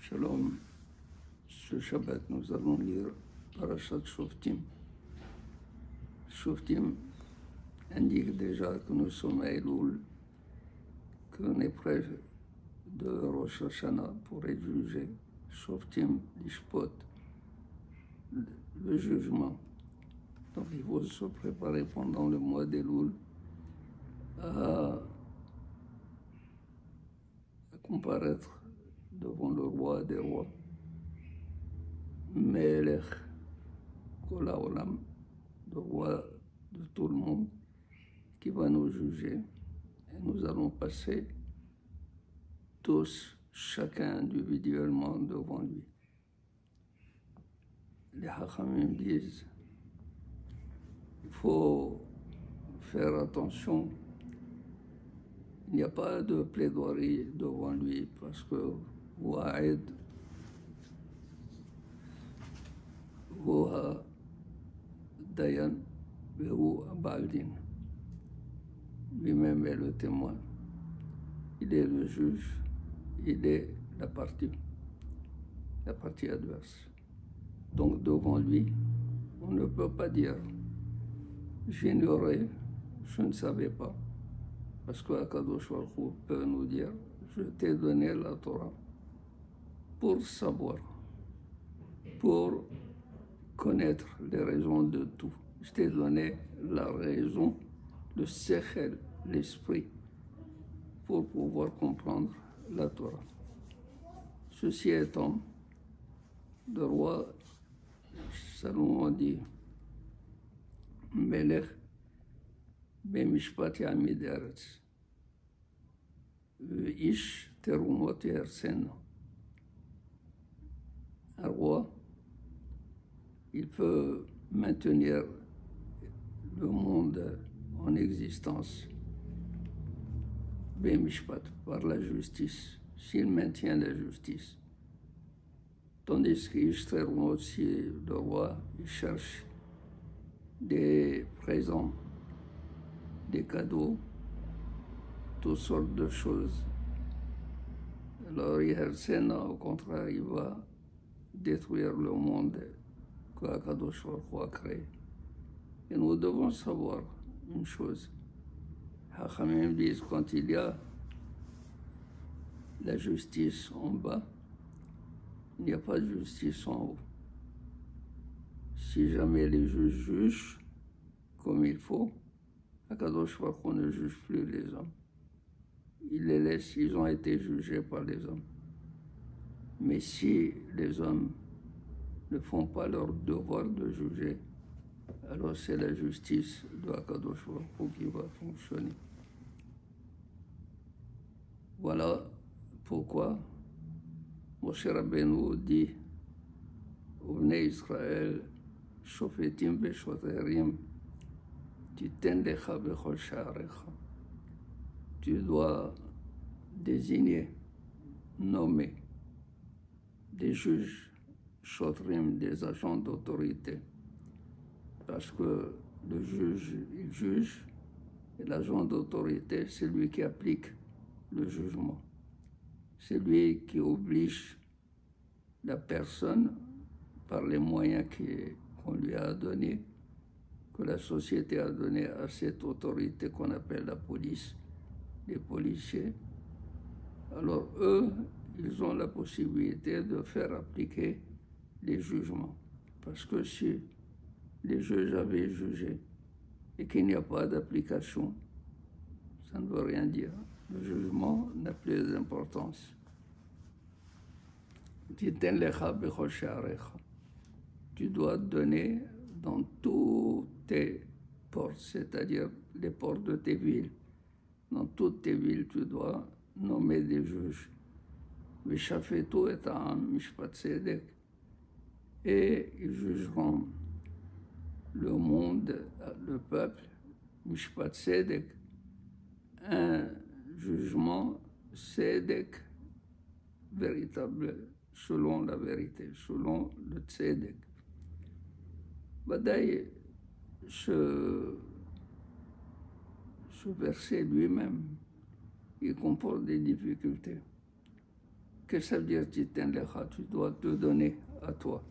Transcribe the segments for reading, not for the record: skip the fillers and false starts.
Shalom. Ce Shabbat, nous allons lire Parashat Shoftim. Shoftim indique déjà que nous sommes à Elul, qu'on est près de Rosh Hashanah pour être jugé. Shoftim, l'ishpot, le jugement. Donc il faut se préparer pendant le mois d'Elul à comparaître devant le roi des rois, Melech Kol Haolam, le roi de tout le monde, qui va nous juger. Et nous allons passer tous, chacun individuellement devant lui. Les Hachamim disent il faut faire attention. Il n'y a pas de plaidoirie devant lui parce que Wa'ed Huwa Dayan Vehu Abaldin. Lui-même est le témoin. Il est le juge, il est la partie adverse. Donc devant lui, on ne peut pas dire j'ignorais, je ne savais pas. Parce que Akadosh Baruch Hu peut nous dire je t'ai donné la Torah pour savoir, pour connaître les raisons de tout. Je t'ai donné la raison, le sechel, l'esprit, pour pouvoir comprendre la Torah. Ceci étant, le roi Salomon dit Melech b'mishpat ya'amid haaretz ve'ish terumot yarseno. Un roi, il peut maintenir le monde en existence b'mishpat, par la justice, s'il maintient la justice. Tandis qu'ish terumot, si le roi il cherche des présents, des cadeaux, toutes sortes de choses. Alors, Yersena, au contraire, il va détruire le monde que Akadosh Baruch Hu a créé. Et nous devons savoir une chose. Hachamim disent quand il y a la justice en bas, il n'y a pas de justice en haut. Si jamais les juges jugent comme il faut, Akadosh Baruch Hu ne juge plus les hommes. Il les laisse, ils ont été jugés par les hommes. Mais si les hommes ne font pas leur devoir de juger, alors c'est la justice de Akadosh Baruch Hu qui va fonctionner. Voilà pourquoi Moshe Rabbeinu dit au Bnei Israël, Shofetim ve'shoterim, titen lecha bechol sha'arecha. Tu dois désigner, nommer des juges, shotrim, des agents d'autorité. Parce que le juge, il juge, et l'agent d'autorité, c'est lui qui applique le jugement. C'est lui qui oblige la personne, par les moyens qu'on lui a donnés, que la société a donné à cette autorité qu'on appelle la police, les policiers. Alors eux, ils ont la possibilité de faire appliquer les jugements. Parce que si les juges avaient jugé et qu'il n'y a pas d'application, ça ne veut rien dire. Le jugement n'a plus d'importance. Tu dois donner dans toutes tes portes, c'est-à-dire les portes de tes villes. Dans toutes tes villes, tu dois nommer des juges. V'shafetu et ha'am mishpat tzedek. Et ils jugeront le monde, le peuple, mishpat tzedek, un jugement tzedek véritable, selon la vérité, selon le tzedek. Badaï, ce verset lui-même, il comporte des difficultés. Qu'est-ce que ça veut dire Titan Lecha? Tu dois te donner à toi.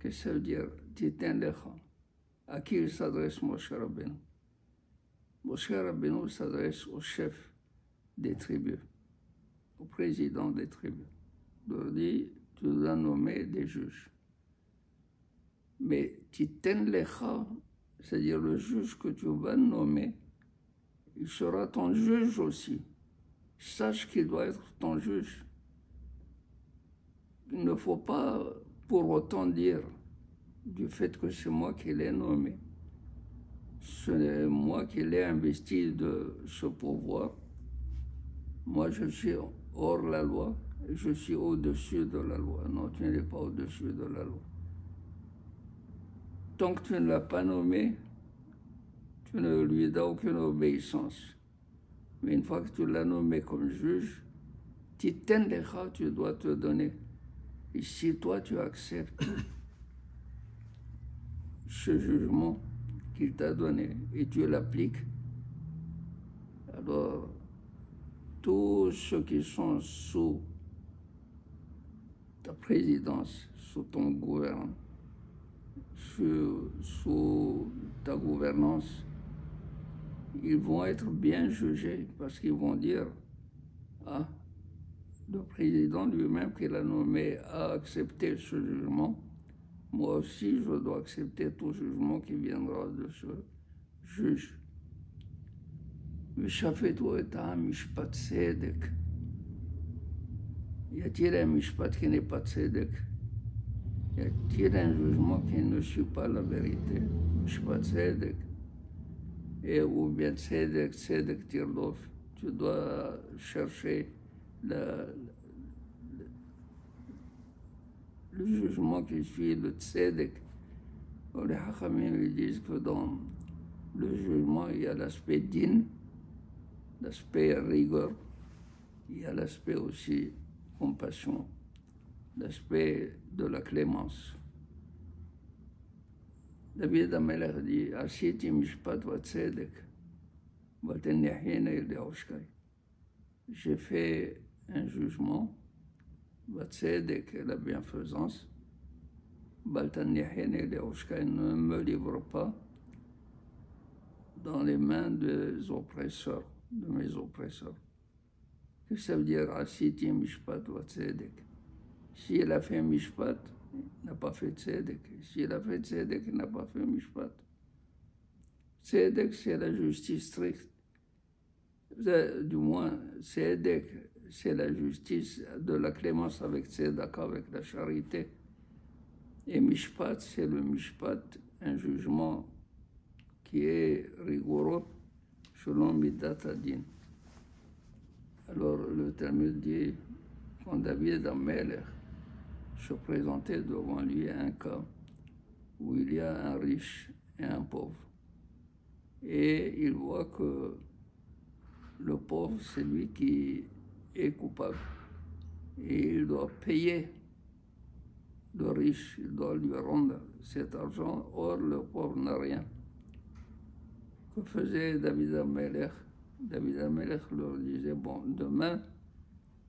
Qu'est-ce que ça veut dire Titan Lecha? À qui il s'adresse Moshe Rabbeinu? Moshe Rabbeinu s'adresse au chef des tribus, au président des tribus. Il leur dit, tu dois nommer des juges. Mais Titan Lecha, c'est-à-dire le juge que tu vas nommer, il sera ton juge aussi. Sache qu'il doit être ton juge. Il ne faut pas pour autant dire du fait que c'est moi qui l'ai nommé. C'est moi qui l'ai investi de ce pouvoir. Moi, je suis hors la loi et je suis au-dessus de la loi. Non, tu n'es pas au-dessus de la loi. Tant que tu ne l'as pas nommé, tu ne lui donnes aucune obéissance. Mais une fois que tu l'as nommé comme juge, Titan Lecha, tu dois te donner. Et si toi, tu acceptes ce jugement qu'il t'a donné et tu l'appliques, alors tous ceux qui sont sous ta présidence, sous ton gouvernement, sous ta gouvernance, ils vont être bien jugés parce qu'ils vont dire, ah, le président lui-même qu'il a nommé a accepté ce jugement. Moi aussi, je dois accepter tout jugement qui viendra de ce juge. V'shafetu et ha'am mishpat tzedek. Y a-t-il un mishpat qui n'est pas tzedek? Y a-t-il un jugement qui ne suit pas la vérité? Mishpat tzedek. Et ou bien tzedek, tzedek tirdof. Tu dois chercher le jugement qui suit le tzedek. Les Hachamim disent que dans le jugement, il y a l'aspect din, l'aspect rigueur, il y a l'aspect aussi compassion, l'aspect de la clémence. David Amelech dit, Asiti mishpat va tzedek, vateniachina il. J'ai fait un jugement, va tzedek, la bienfaisance, ne me livre pas dans les mains des oppresseurs, de mes oppresseurs. Qu'est-ce que ça veut dire Asiti mishpat wa tzedek? S'il a fait mishpat, il n'a pas fait tzedek. S'il a fait tzedek, il n'a pas fait mishpat. Tzedek, c'est la justice stricte. Du moins, tzedek, c'est la justice de la clémence avec tzedaka, avec la charité. Et mishpat, c'est le mishpat, un jugement qui est rigoureux selon Midat Adin. Alors le Talmud dit, quand David Amelech se présentait devant lui un cas où il y a un riche et un pauvre, et il voit que le pauvre, c'est lui qui est coupable, et il doit payer le riche, il doit lui rendre cet argent, or le pauvre n'a rien. Que faisait David Amelech? David Amelech leur disait, bon, demain,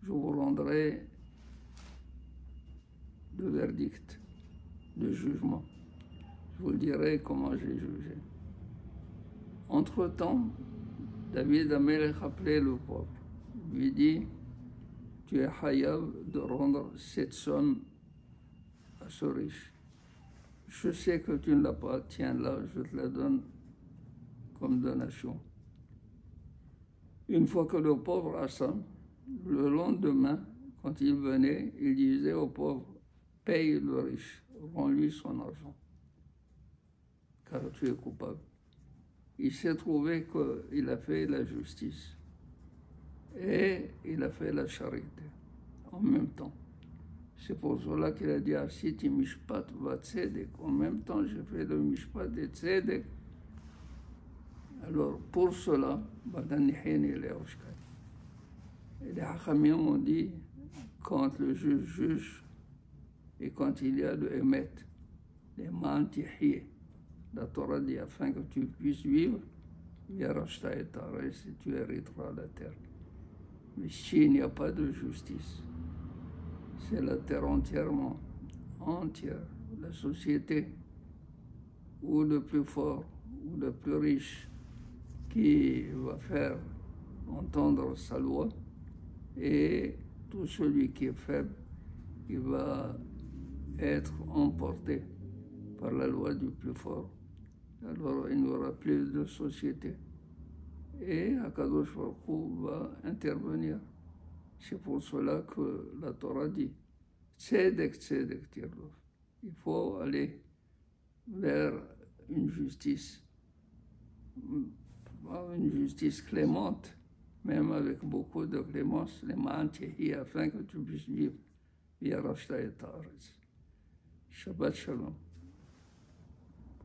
je vous rendrai le verdict, le jugement. Je vous dirai comment j'ai jugé. Entre-temps, David Amelech appelait le pauvre. Il lui dit, tu es hayav de rendre cette somme à ce riche. Je sais que tu ne l'as pas, tiens là, je te la donne comme donation. Une fois que le pauvre a ça, le lendemain, quand il venait, il disait au pauvre, paye le riche, rends-lui son argent, car tu es coupable. Il s'est trouvé qu'il a fait la justice et il a fait la charité en même temps. C'est pour cela qu'il a dit Asiti mishpat va tzedek. En même temps, j'ai fait le mishpat de tzedek. Alors, pour cela, et les Hachamim ont dit, quand le juge juge et quand il y a le émet, les ma'antihiyeh, la Torah dit afin que tu puisses vivre, yarashta et tares, et tu hériteras la terre. Mais s'il n'y a pas de justice, c'est la terre entièrement, entière, la société, ou le plus fort, ou le plus riche, qui va faire entendre sa loi, et tout celui qui est faible, qui va être emporté par la loi du plus fort. Alors il n'y aura plus de société. Et Akadosh Baruch Hu va intervenir. C'est pour cela que la Torah dit Tzedek, Tzedek, Tirlof. Il faut aller vers une justice clémente, même avec beaucoup de clémence, les mantihi, afin que tu puisses vivre. Shabbat Shalom.